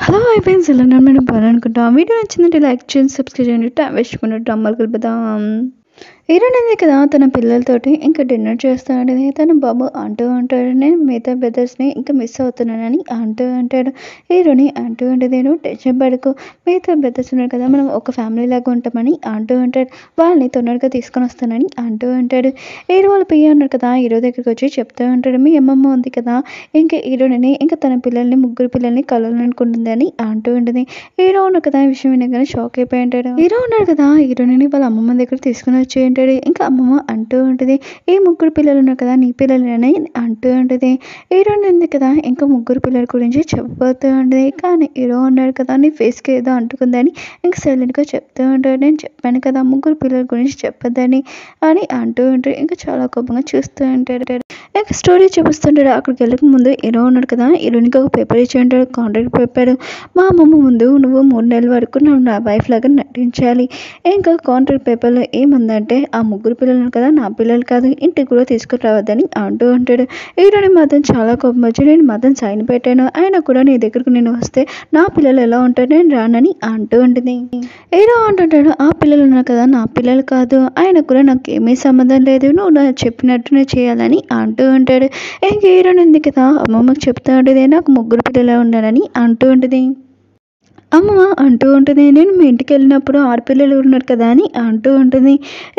Hello అయిపోయింది ఇలా నేను బాగాలనుకుంటాం వీడియో నచ్చిందంటే లైక్ చేయండి సబ్స్క్రైబ్ చేయండి టైం వేసుకున్నట్టు అమ్మలు కలుపుదాం ఈరోజు కదా తన పిల్లలతోటి ఇంకా డిన్నర్ చేస్తాడని తన బాబు అంటూ ఉంటాడు. నేను మిగతా బ్రదర్స్ని ఇంకా మిస్ అవుతున్నానని అంటూ ఉంటాడు. హీరోని అంటూ ఉంటుంది, నేను టెన్షన్ పడకు, మిగతా బ్రదర్స్ ఉన్నారు కదా, మనం ఒక ఫ్యామిలీ లాగా ఉంటామని అంటూ ఉంటాడు. వాళ్ళని తొందరగా తీసుకొని వస్తానని అంటూ ఉంటాడు. హీరో వాళ్ళు పియ్య ఉన్నారు కదా, హీరో దగ్గరికి వచ్చి చెప్తూ ఉంటాడు, మీ అమ్మమ్మ ఉంది కదా ఇంకా హీరోని ఇంకా తన పిల్లల్ని ముగ్గురు పిల్లల్ని కలవాలనుకుంటుంది అని అంటూ ఉంటుంది. హీరో ఉన్నారు కదా ఈ విషయం వినగానే షాక్ అయిపోయి ఉంటాడు. హీరో ఉన్నాడు కదా హీరోని వాళ్ళ అమ్మమ్మ దగ్గర తీసుకుని వచ్చి ఇంకా అమ్మమ్మ అంటూ ఉంటుంది, ఈ ముగ్గురు పిల్లలు ఉన్నారు కదా నీ పిల్లలని అంటూ ఉంటుంది. హీరోయిన్ ఉంది కదా ఇంకా ముగ్గురు పిల్లల గురించి చెప్పబోతూ ఉంటుంది. కానీ హీరో ఉన్నాడు కదా నీ ఫేస్కి ఏదో అంటుకుందని ఇంకా సైలెంట్గా చెప్తూ ఉంటాడు. నేను చెప్పాను కదా ముగ్గురు పిల్లల గురించి చెప్పొద్దని అని అంటూ ఉంటాడు. ఇంకా చాలా కోపంగా చూస్తూ ఉంటాడు. ఇంకా స్టోరీ చూపిస్తుంటాడు. అక్కడికి వెళ్ళక ముందు హీరో ఉన్నాడు కదా హీరోయిన్కి ఒక పేపర్ ఇచ్చి ఉంటాడు, కాంట్రాక్ట్ పేపర్. మా అమ్మమ్మ ముందు నువ్వు 3 నెలల వరకు నువ్వు నా వైఫ్ లాగా నటించాలి. ఇంకా కాంట్రాక్ట్ పేపర్లో ఏముందంటే ఆ ముగ్గురు పిల్లలు కదా నా పిల్లలు కాదు, ఇంటికి కూడా తీసుకురావద్దని అంటూ ఉంటాడు. హీరోని మాత్రం చాలా కోపం వచ్చి నేను మాత్రం సైన్ పెట్టాను, అయినా కూడా నీ దగ్గరకు నేను వస్తే నా పిల్లలు ఎలా ఉంటారు, నేను రానని అంటూ ఉంటుంది. హీరో అంటుంటాడు, ఆ పిల్లలు ఉన్నారు కదా నా పిల్లలు కాదు, ఆయన కూడా నాకు ఏమీ సంబంధం లేదు, నువ్వు నా చెప్పినట్టునే చేయాలని అంటూ ఉంటాడు. ఇంక హీరోని ఉంది కదా అమ్మమ్మకి చెప్తూ ఉంటుంది, నాకు ముగ్గురు పిల్లలు ఉండాలని అంటూ ఉంటుంది. అమ్మ అంటూ ఉంటుంది, నేను మీ ఇంటికి వెళ్ళినప్పుడు 6 పిల్లలు ఉన్నారు కదా అని అంటూ ఉంటుంది.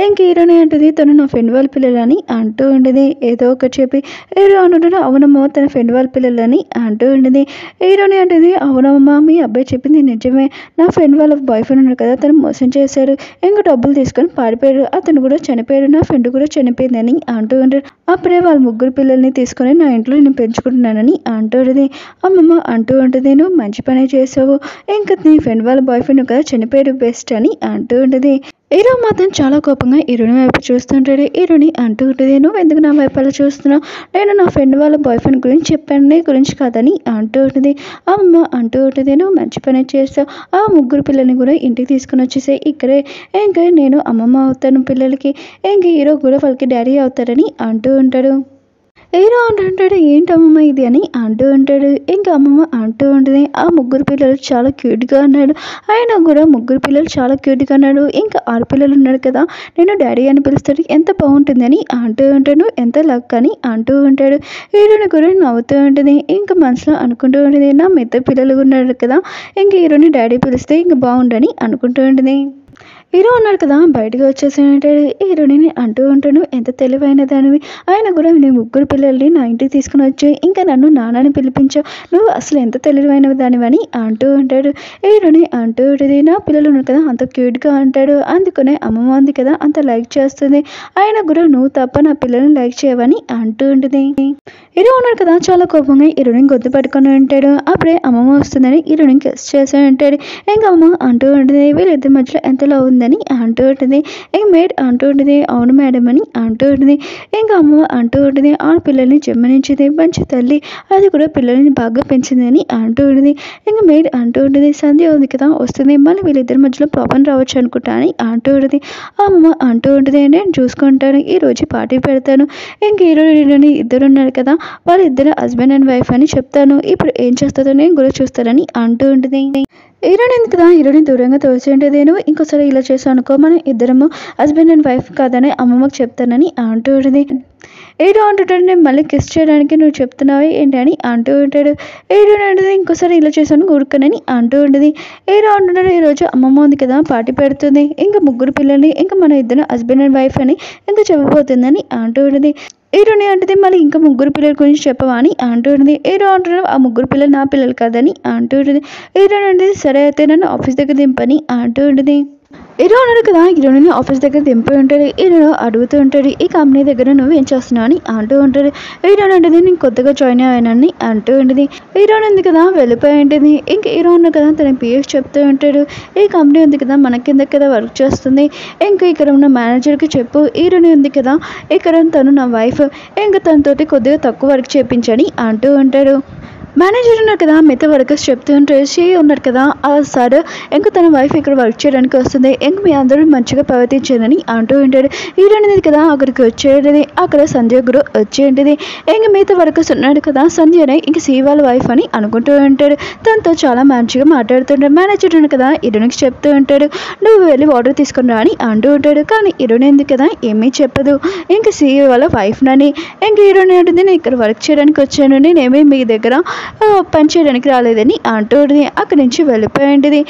ఇంక హీరోని అంటుంది, తను నా ఫ్రెండ్ వాళ్ళ పిల్లలని అంటూ ఉంటుంది. ఏదో ఒకటి చెప్పి హీరో అంటుంటాడు, అవునమ్మ తన ఫ్రెండ్ వాళ్ళ పిల్లలని అంటూ ఉంటుంది. హీరోని అంటుంది, అవునమ్మ మీ అబ్బాయి చెప్పింది నిజమే, నా ఫ్రెండ్ వాళ్ళ బాయ్ ఫ్రెండ్ ఉన్నాడు కదా తను మోసం చేశాడు, ఇంకా డబ్బులు తీసుకొని పారిపోయాడు, అతను కూడా చనిపోయాడు, నా ఫ్రెండ్ కూడా చనిపోయిందని అంటూ ఉంటాడు. అప్పుడే వాళ్ళ ముగ్గురు పిల్లల్ని తీసుకొని నా ఇంట్లో నేను పెంచుకుంటున్నానని అంటూ ఉంటుంది. అమ్మమ్మ అంటూ ఉంటుంది, నువ్వు మంచి పనే చేసావు, ఇంకా నీ ఫ్రెండ్ వాళ్ళ బాయ్ ఫ్రెండ్ కదా చనిపోయాడు బెస్ట్ అని అంటూ ఉంటుంది. హీరో మాత్రం చాలా కోపంగా హీరోని వైపు చూస్తుంటాడు. హీరోని అంటూ ఉంటుంది, నువ్వు ఎందుకు నా వైపు అలా చూస్తున్నావు, నేను నా ఫ్రెండ్ వాళ్ళ బాయ్ ఫ్రెండ్ గురించి చెప్పాను, నీ గురించి కాదని అంటూ ఉంటుంది. అమ్మ అంటూ ఉంటుంది, నువ్వు మంచి పని చేస్తావు, ఆ ముగ్గురు పిల్లల్ని కూడా ఇంటికి తీసుకుని వచ్చేసాయి, ఇక్కడే ఇంకా నేను అమ్మమ్మ అవుతాను పిల్లలకి, ఇంక హీరో కూడా వాళ్ళకి డాడీ అవుతారని అంటూ ఉంటాడు. హీరో అంటుంటాడు, ఏంటమ్మమ్మ ఇది అని అంటూ ఉంటాడు. ఇంకా అమ్మమ్మ అంటూ ఉంటుంది, ఆ ముగ్గురు పిల్లలు చాలా క్యూట్గా అన్నాడు, ఆయన కూడా ముగ్గురు పిల్లలు చాలా క్యూట్గా అన్నాడు, ఇంకా 6 పిల్లలు ఉన్నాడు కదా నేను డాడీ అని పిలుస్తాడు, ఎంత బాగుంటుందని అంటూ ఉంటాడు, ఎంత లక్ అని అంటూ ఉంటాడు. హీరోని కూడా నవ్వుతూ ఉంటుంది. ఇంకా మనసులో అనుకుంటూ ఉంటుంది, నా మిగతా పిల్లలు ఉన్నాడు కదా ఇంక హీరోని డాడీ పిలిస్తే ఇంక బాగుండని అనుకుంటూ ఉంటుంది. హీరో ఉన్నాడు కదా బయటకు వచ్చేసి ఉంటాడు. హీరోని అంటూ ఉంటాడు, ఎంత తెలివైన దానివి, ఆయన కూడా నీ ముగ్గురు పిల్లల్ని నా ఇంటికి తీసుకుని వచ్చి ఇంకా నన్ను నాన్నని పిలిపించావు, నువ్వు అసలు ఎంత తెలివైన దానివని అంటూ ఉంటాడు. హీరోని అంటూ ఉంటుంది, నా పిల్లలు ఉన్నారు కదా అంత క్యూట్గా అంటాడు, అందుకనే అమ్మమ్మ ఉంది కదా అంత లైక్ చేస్తుంది, ఆయన కూడా నువ్వు తప్ప నా పిల్లల్ని లైక్ చేయవని అంటూ ఉంటుంది. హీరో ఉన్నాడు కదా చాలా కోపంగా హీరోని గొంతు పట్టుకొని ఉంటాడు. అప్పుడే అమ్మమ్మ వస్తుందని హీరోని గెస్ట్ చేసి ఉంటాడు. ఇంకా అమ్మ అంటూ ఉంటుంది, వీళ్ళిద్దరి మధ్యలో ఎంతలా ఉందని అంటూ ఉంటుంది. ఇంక మేడ్ అంటూ ఉంటుంది, అవును మేడం అని అంటూ ఉంటుంది. ఇంకా అమ్మ అంటూ ఉంటుంది, ఆ పిల్లల్ని జన్మనించింది మంచి తల్లి, అది కూడా పిల్లల్ని బాగా పెంచిందని అంటూ ఉంటుంది. ఇంకా మేడ్ అంటూ ఉంటుంది, సంధ్య ఉంది కదా వస్తుంది, మళ్ళీ వీళ్ళిద్దరి మధ్యలో ప్రాబ్లం రావచ్చు అనుకుంటా అని అంటూ ఉంటుంది. అమ్మ అంటూ ఉంటుంది, నేను చూసుకుంటాను, ఈరోజు పార్టీ పెడతాను, ఇంక హీరోని ఇద్దరు ఉన్నారు కదా వాళ్ళిద్దరు హస్బెండ్ అండ్ వైఫ్ అని చెప్తాను, ఇప్పుడు ఏం చేస్తుందో నేను కూడా చూస్తానని అంటూ ఉంటుంది. హీరోని ఎందుకు కదా హీరోని దూరంగా తోసి ఉంటుంది, నువ్వు ఇంకోసారి ఇలా చేసావు అనుకో మనం ఇద్దరము హస్బెండ్ అండ్ వైఫ్ కాదని అమ్మమ్మకి చెప్తానని అంటూ ఉంటుంది. హీరో అంటుంటాడు, నేను మళ్ళీ కిస్ చేయడానికి నువ్వు చెప్తున్నావే ఏంటి అని అంటూ ఉంటాడు. హీరో అంటుంది, ఇంకోసారి ఇలా చేశాను ఊరుకనని అంటూ ఉంటుంది. హీరో అంటుంటాడు, ఈరోజు అమ్మమ్మ ఉంది కదా పార్టీ పెడుతుంది, ఇంకా ముగ్గురు పిల్లల్ని ఇంకా మన ఇద్దరు హస్బెండ్ అండ్ వైఫ్ అని ఇంకా చెప్పబోతుందని అంటూ ఉంటుంది. హీరోని అంటుంది, మళ్ళీ ఇంకా ముగ్గురు పిల్లల గురించి చెప్పవా అని అంటూ ఉంటుంది. హీరో అంటున్నాడు, ఆ ముగ్గురు పిల్లలు నా పిల్లలు కాదని అంటూ ఉంటుంది. హీరోని అంటే సరే అయితే నన్ను ఆఫీస్ దగ్గర దింపని అంటూ ఉంటుంది. హీరో అన్నాడు కదా హీరోని ఆఫీస్ దగ్గర దింపి ఉంటాడు. హీరో అడుగుతూ ఉంటాడు, ఈ కంపెనీ దగ్గర నువ్వు ఏం చేస్తున్నావు అని అంటూ ఉంటాడు. హీరోని అంటుంది, నేను కొత్తగా జాయిన్ అయ్యానని అంటూ ఉంటుంది. హీరోని ఉంది కదా వెళ్ళిపోయి ఉంటుంది. ఇంకా హీరో ఉన్నాడు కదా తన పిఎస్ చెప్తూ ఉంటాడు, ఈ కంపెనీ ఉంది కదా మన కింద కదా వర్క్ చేస్తుంది, ఇంకా ఇక్కడ ఉన్న మేనేజర్కి చెప్పు, హీరోని ఉంది కదా ఇక్కడ తను నా వైఫ్, ఇంకా తనతోటి కొద్దిగా తక్కువ వర్క్ చేయించని అంటూ ఉంటాడు. మేనేజర్ ఉన్నారు కదా, మిగతా వర్కర్స్ చెప్తూ ఉంటారు. శ్రీ ఉన్నారు కదా, సార్ ఇంకా తన వైఫ్ ఇక్కడ వర్క్ చేయడానికి వస్తుంది, ఇంక మీ అందరూ మంచిగా ప్రవర్తించారని అంటూ ఉంటాడు. హీరోయిన్ కదా అక్కడికి వచ్చేది. అక్కడ సంజయ్ కూడా వచ్చేది. ఇంక మిగతా వర్కర్స్ ఉన్నాడు కదా, సంజయ్ని ఇంక శ్రీ వాళ్ళ వైఫ్ అని అనుకుంటూ ఉంటాడు. తనతో చాలా మంచిగా మాట్లాడుతుంటాడు. మేనేజర్ ఉన్నాడు కదా, హీరోయిన్కి చెప్తూ ఉంటాడు, నువ్వు వెళ్ళి వాటర్ తీసుకుని రా అని అంటూ ఉంటాడు. కానీ హీరోయిన్ ఎందుకు కదా ఏమీ చెప్పదు. ఇంక శ్రీ వాళ్ళ వైఫ్ నని ఇంక హీరోయిన్ ఉంటుంది, నేను ఇక్కడ వర్క్ చేయడానికి వచ్చాను, నేనేమీ మీ దగ్గర పని చేయడానికి రాలేదని అంటుంది. అక్కడి నుంచి వెళ్ళిపోయింది.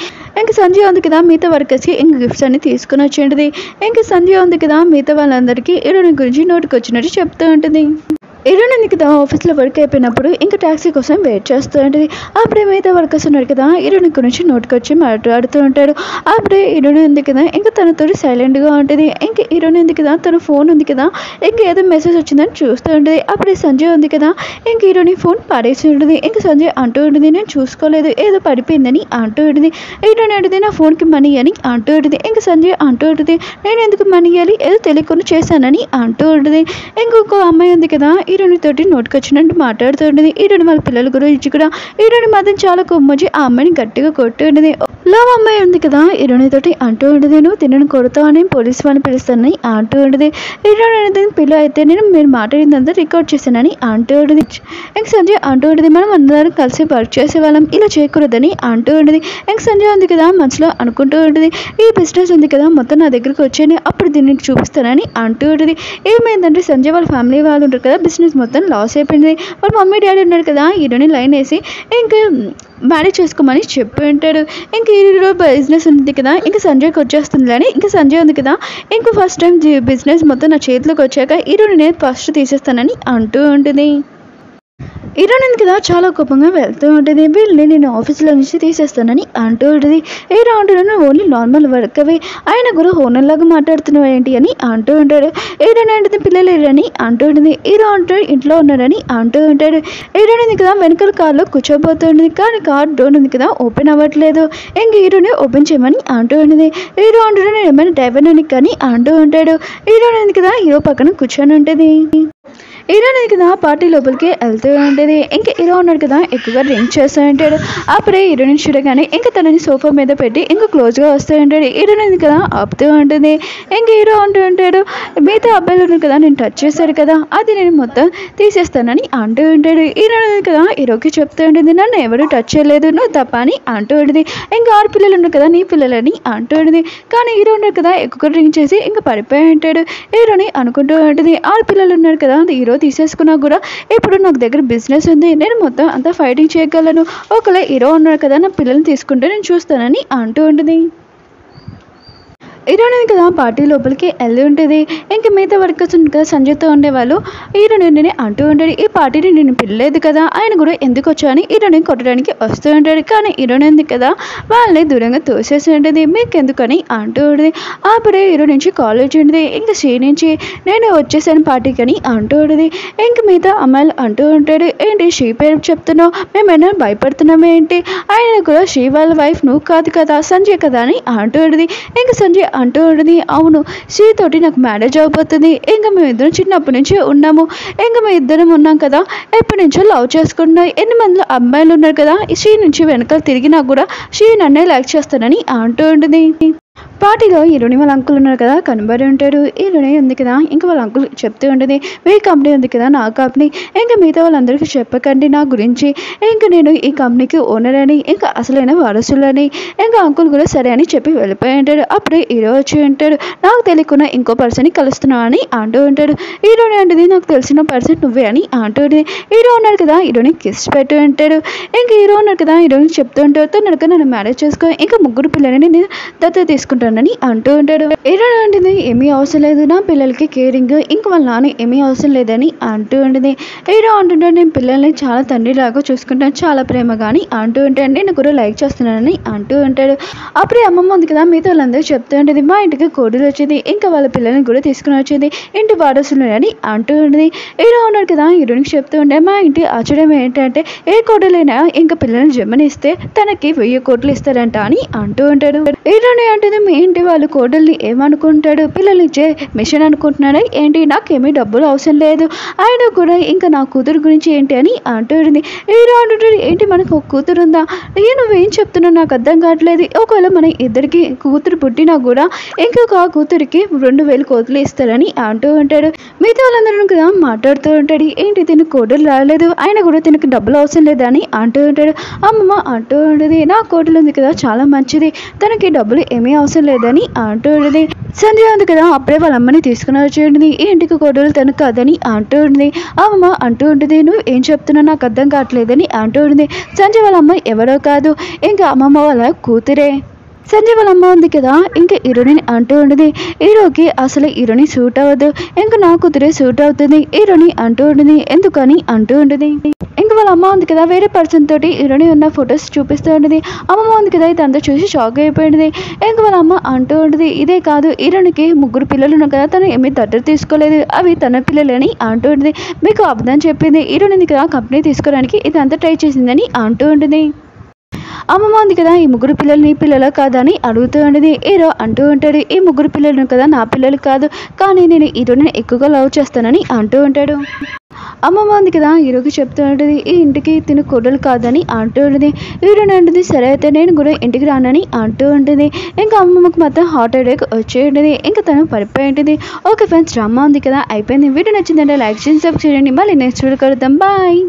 ఇంక సంజయ్ ఉంది కదా మిగతా వర్కర్స్కి ఇంక గిఫ్ట్స్ అన్ని తీసుకుని వచ్చేది. ఇంక సంజయ్ ఉంది కదా మిగతా వాళ్ళందరికీ హీరోయిన్ గురించి నోటికి వచ్చినట్టు చెప్తూ ఉంటుంది. హీరోయిన్ కదా ఆఫీస్లో వర్క్ అయిపోయినప్పుడు ఇంకా ట్యాక్సీ కోసం వెయిట్ చేస్తూ ఉంటుంది. అప్పుడే మిగతా వర్కర్స్ ఉన్నారు కదా, హీరోయిన్ గురించి నోటికొచ్చి మాట్లాడుతూ ఉంటాడు. అప్పుడే హీరోయిన్ ఉంది కదా ఇంకా తనతో సైలెంట్గా ఉంటుంది. ఇంక హీరోయిన్ ఉంది కదా, తన ఫోన్ ఉంది కదా, ఇంక ఏదో మెసేజ్ వచ్చిందని చూస్తూ ఉంటుంది. అప్పుడే సంజయ్ ఉంది కదా, ఇంక హీరోయిన్ ఫోన్ పడేసి ఉంటుంది. ఇంక సంజయ్ అంటూ ఉంటుంది, నేను చూసుకోలేదు, ఏదో పడిపోయిందని అంటూ ఉంటుంది. హీరోయిన్ అంటే నా ఫోన్కి మనీ అని అంటూ ఉంటుంది. ఇంక సంజయ్ అంటూ ఉంటుంది, నేను ఎందుకు మనీ ఇవ్వాలి, ఏదో తెలియకుండా చేశానని అంటూ ఉంటుంది. ఇంకొక అమ్మాయి ఉంది కదా, హీరోయిన్ తోటి నోటికొచ్చినట్టు మాట్లాడుతూ ఉంటుంది. హీరోయిన్ వాళ్ళ పిల్లల గురించి కూడా హీరోయిన్ మాత్రం చాలా కొమ్మొచ్చి ఆ అమ్మాయిని గట్టిగా కొట్టి ఉంటుంది. లవ్ అమ్మాయి ఉంది కదా, హీరోయిన్ తోటి అంటూ ఉంటుంది, నువ్వు తినను కొడతావు అని పోలీస్ వాళ్ళని పిలుస్తానని అంటూ ఉంటుంది. హీరోయిన్ అనేది పిల్ల అయితే నేను మీరు మాట్లాడిందంతా రికార్డ్ చేశానని అంటూ ఉంటుంది. ఇంక సంజయ్ అంటూ ఉంటుంది, మనం అందరం కలిసి వర్క్ చేసే వాళ్ళం, ఇలా చేయకూడదని అంటూ ఉంటుంది. ఇంక సంజయ్ ఉంది కదా మనసులో అనుకుంటూ ఉంటుంది, ఈ బిజినెస్ ఉంది కదా మొత్తం నా దగ్గరికి వచ్చేది, అప్పుడు దీన్ని చూపిస్తానని అంటూ ఉంటుంది. ఏమైందంటే సంజయ్ వాళ్ళ ఫ్యామిలీ వాళ్ళు ఉంటారు కదా, బిజినెస్ మొత్తం లాస్ అయిపోయింది. వాళ్ళ మమ్మీ డాడీ ఉన్నారు కదా, హీరోని లైన్ వేసి ఇంకా మ్యారేజ్ చేసుకోమని చెప్పి ఉంటాడు. ఇంక హీరో బిజినెస్ ఉంది కదా, ఇంకా సంజయ్కి వచ్చేస్తుంది అని ఇంకా సంజయ్ ఉంది కదా, ఇంకో ఫస్ట్ టైం బిజినెస్ మొత్తం నా చేతిలోకి వచ్చాక హీరోని నేను ఫస్ట్ తీసేస్తానని అంటూ ఉంటుంది. హీరోయిన్ కదా చాలా కోపంగా వెళ్తూ ఉంటుంది. వీళ్ళని నేను ఆఫీస్లో నుంచి తీసేస్తానని అంటూ ఉంటుంది. హీరో అంటున్నాను ఓన్లీ నార్మల్ వర్క్ అవి, ఆయన కూడా ఓనర్ లాగా మాట్లాడుతున్నావు ఏంటి అని అంటూ ఉంటాడు. హీరోయిన్ అంటే పిల్లలు అని అంటూ ఉంటుంది. హీరో అంటాడు ఇంట్లో ఉన్నాడని అంటూ ఉంటాడు. హీరోయిన్ కదా వెనకాల కార్లో కూర్చోబోతుంది, కానీ కార్ డోర్ ఉంది కదా ఓపెన్ అవ్వట్లేదు. ఇంక హీరోని ఓపెన్ చేయమని అంటూ ఉంటుంది. హీరో అంటాడు నేను ఏమైనా డ్రైవర్ అని కానీ అంటూ ఉంటాడు. హీరోయిన్ కదా హీరో పక్కన కూర్చొని ఉంటుంది. హీరోయిన్ కదా పార్టీ లోపలికి వెళ్తూ ఉంటుంది. ఇంకా హీరో ఉన్నాడు కదా ఎక్కువగా డ్రింక్ చేస్తూ ఉంటాడు. అప్పుడే హీరోయిన్ చూడగానే ఇంకా తనని సోఫా మీద పెట్టి ఇంకా క్లోజ్గా వస్తూ ఉంటాడు. హీరోయిన్ కదా ఆపుతూ ఉంటుంది. ఇంకా హీరో అంటూ ఉంటాడు, మిగతా అబ్బాయిలు ఉన్నారు కదా నేను టచ్ చేశారు కదా, అది నేను మొత్తం తీసేస్తానని అంటూ ఉంటాడు. హీరోయిన్ కదా హీరోకి చెప్తూ ఉంటుంది, నన్ను ఎవరు టచ్ చేయలేదు, నువ్వు తప్ప అని అంటూ ఉంటుంది. ఇంకా ఆరు పిల్లలు ఉన్నారు కదా నీ పిల్లలని అంటూ ఉంటుంది. కానీ హీరో ఉన్నాడు కదా ఎక్కువ డ్రింక్ చేసి ఇంకా పడిపోయి ఉంటాడు. హీరోని అనుకుంటూ ఉంటుంది, ఆరు పిల్లలు ఉన్నారు కదా హీరో తీసేసుకున్నా కూడా ఇప్పుడు నాకు దగ్గర బిజినెస్ ఉంది, నేను మొత్తం అంతా ఫైటింగ్ చేయగలను, ఒకవేళ హీరో ఉన్నాడు కదా నా పిల్లల్ని తీసుకుంటే నేను చూస్తానని అంటూ ఉంటుంది. హీరోయిన్ కదా పార్టీ లోపలికి వెళ్ళి ఉంటుంది. ఇంకా మిగతా వర్కర్స్ ఉంటుంది కదా సంజయ్తో ఉండేవాళ్ళు హీరోయిన్ అంటూ ఉంటాడు, ఈ పార్టీని నేను పిల్లలేదు కదా, ఆయన కూడా ఎందుకు వచ్చా అని హీరోయిన్ కొట్టడానికి వస్తూ ఉంటాడు. కానీ హీరోయిన్ ఉంది కదా వాళ్ళని దూరంగా తోసేసి ఉంటుంది, మీకు ఎందుకని అంటూ ఉంటుంది. అప్పుడే హీరో నుంచి కాల్ వచ్చి ఉంటుంది, ఇంకా శ్రీ నుంచి నేను వచ్చేసాను పార్టీకి అని అంటూ ఉంటుంది. ఇంక మిగతా అమ్మాయిలు అంటూ ఉంటాడు, ఏంటి శ్రీ పేరు చెప్తున్నావు, మేమైనా భయపడుతున్నాము ఏంటి, ఆయన కూడా శ్రీ వాళ్ళ వైఫ్ నువ్వు కాదు కదా సంజయ్ కదా అని అంటూ ఉంటుంది. ఇంకా సంజయ్ అంటూ ఉంటుంది, అవును శ్రీతోటి నాకు మ్యారేజ్ అవబోతుంది, ఇంకా మేము ఇద్దరం చిన్నప్పటి నుంచి ఉన్నాము, ఇంకా మేము ఇద్దరం ఉన్నాం కదా, ఎప్పటి నుంచో లవ్ చేసుకుంటున్నాం, 8 మందిలో అమ్మాయిలు ఉన్నారు కదా, శ్రీ నుంచి వెనకాల తిరిగినా కూడా శ్రీ నన్నే లైక్ చేస్తానని అంటూ ఉంటుంది. పార్టీలో హీరోని వాళ్ళ అంకుల్ ఉన్నారు కదా కనబడి ఉంటాడు. హీరోని ఉంది కదా ఇంకా వాళ్ళ అంకుల్ చెప్తూ ఉంటుంది, మీ కంపెనీ ఉంది కదా నా కంపెనీ, ఇంకా మిగతా వాళ్ళందరికీ చెప్పకండి నా గురించి, ఇంకా నేను ఈ కంపెనీకి ఓనర్ అని, ఇంకా అసలైన వారసులని, ఇంకా అంకుల్ కూడా సరే అని చెప్పి వెళ్ళిపోయి ఉంటాడు. అప్పుడే హీరో వచ్చి ఉంటాడు, నాకు తెలియకుండా ఇంకో పర్సన్ని కలుస్తున్నావు అని అంటూ ఉంటాడు. హీరోని అంటే నాకు తెలిసిన పర్సన్ నువ్వే అని అంటూ ఉంటుంది. హీరో ఉన్నాడు కదా హీరోని కిస్ పెట్టు ఉంటాడు. ఇంకా హీరో ఉన్నాడు కదా హీరోని చెప్తూ ఉంటాడు, తను నన్ను మ్యారేజ్ చేసుకో, ఇంకా 3 పిల్లలని నేను దత్తత తీసుకుంటానని అంటూ ఉంటాడు. హీరో అంటే ఏమీ అవసరం లేదు, నా పిల్లలకి కేరింగ్ ఇంకా వాళ్ళ నాన్న ఏమీ అవసరం లేదని అంటూ ఉంటుంది. హీరో అంటుంటాడు, నేను పిల్లల్ని చాలా తండ్రిలాగా చూసుకుంటాను, చాలా ప్రేమగా అని అంటూ ఉంటాడు, నేను కూడా లైక్ చేస్తున్నానని అంటూ ఉంటాడు. అప్పుడే అమ్మమ్మ ఉంది కదా మిగతా వాళ్ళందరూ చెప్తూ ఉంటుంది, మా ఇంటికి కోడలు వచ్చింది, ఇంకా వాళ్ళ పిల్లల్ని కూడా తీసుకుని వచ్చింది, ఇంటి వారసులు అని అంటూ ఉంటుంది. హీరో ఉన్నాడు కదా హీరోనికి చెప్తూ ఉంటే, మా ఇంటి ఆచరణ ఏంటంటే ఏ కోడలైనా ఇంకా పిల్లల్ని జన్మనిస్తే తనకి 1000 కోట్లు ఇస్తారంట అని అంటూ ఉంటాడు. హీరోని అంటే లేదు మీ ఇంటి వాళ్ళు కోడల్ని ఏమనుకుంటాడు, పిల్లల్ని ఇచ్చే మిషన్ అనుకుంటున్నాడా ఏంటి, నాకేమీ డబ్బులు అవసరం లేదు, ఆయన కూడా ఇంకా నా కూతురు గురించి ఏంటి అని అంటుంది. హీరో అంటుంటాడు, ఏంటి మనకు ఒక కూతురు ఉందా, నువ్వేం చెప్తున్నావు నాకు అర్థం కావట్లేదు, ఒకవేళ మన ఇద్దరికి కూతురు పుట్టినా కూడా ఇంకొక కూతురికి 2000 కోట్లు ఇస్తారని అంటూ ఉంటాడు. మిగతా వాళ్ళందరూ కదా మాట్లాడుతూ ఉంటాడు, ఏంటి తిన కోడలు రాలేదు, ఆయన కూడా తినకు డబ్బులు అవసరం లేదని అంటూ ఉంటాడు. అమ్మమ్మ అంటూ ఉంటుంది, నా కోడలు ఉంది కదా చాలా మంచిది, తనకి డబ్బులు ఏమీ అవసరం లేదని అంటూ ఉంటుంది. సంధ్య ఉంది కదా అప్పుడే వాళ్ళ అమ్మని తీసుకుని వచ్చేయండి, ఈ ఇంటికి కోడలు తను కాదని అంటూ ఉంటుంది. అమ్మమ్మ అంటూ ఉంటుంది, నువ్వు ఏం చెప్తున్నా నాకు అర్థం కావట్లేదని అంటూ ఉంటుంది. సంధ్య వాళ్ళ అమ్మ ఎవరో కాదు, ఇంకా అమ్మమ్మ వాళ్ళ కూతురే. సంజయ్ వాళ్ళ అమ్మ ఉంది కదా ఇంకా హీరోని అంటూ ఉంటుంది, హీరోకి అసలు హీరోని సూట్ అవ్వదు, ఇంకా నా కూతురే సూట్ అవుతుంది హీరోని అంటూ ఉంటుంది. ఎందుకని అంటూ ఉంటుంది. ఇంకా వాళ్ళ అమ్మ ఉంది కదా వేరే పర్సన్ తోటి హీరోని ఉన్న ఫొటోస్ చూపిస్తూ ఉంటుంది. అమ్మమ్మ ఉంది కదా ఇదంతా చూసి షాక్ అయిపోయింది. ఇంకా వాళ్ళ అమ్మ అంటూ ఉంటుంది, ఇదే కాదు హీరోనికి 3 పిల్లలు ఉన్నారు కదా, తను ఏమీ దగ్గర తీసుకోలేదు, అవి తన పిల్లలని అంటూ ఉంటుంది. మీకు అబద్ధం చెప్పింది, హీరోని ఉంది కదా కంపెనీ తీసుకోవడానికి ఇదంతా ట్రై చేసిందని అంటూ ఉంటుంది. అమ్మమ్మ ఉంది కదా ఈ 3 పిల్లలు నీ పిల్లలు కాదని అడుగుతూ ఉండేది. హీరో అంటూ ఉంటాడు, ఈ 3 పిల్లలు కదా నా పిల్లలు కాదు, కానీ నేను హీరోని ఎక్కువగా లవ్ చేస్తానని అంటూ ఉంటాడు. అమ్మమ్మ ఉంది కదా హీరోకి చెప్తూ ఉంటుంది, ఈ ఇంటికి తిను కోడలు కాదని అంటూ ఉంటుంది. హీరోని అంటుంది, సరే అయితే నేను కూడా ఇంటికి రానని అంటూ ఉంటుంది. ఇంకా అమ్మమ్మకి మాత్రం హార్ట్ అటాక్ వచ్చే ఉంటుంది, ఇంకా తను పడిపోయి ఉంటుంది. ఓకే ఫ్రెండ్స్, డ్రామా ఉంది కదా అయిపోయింది. వీడియో నచ్చిందంటే లైక్ చేసి సబ్స్క్రైబ్ చేయండి. మళ్ళీ నెక్స్ట్ వీడియో కలుద్దాం. బాయ్.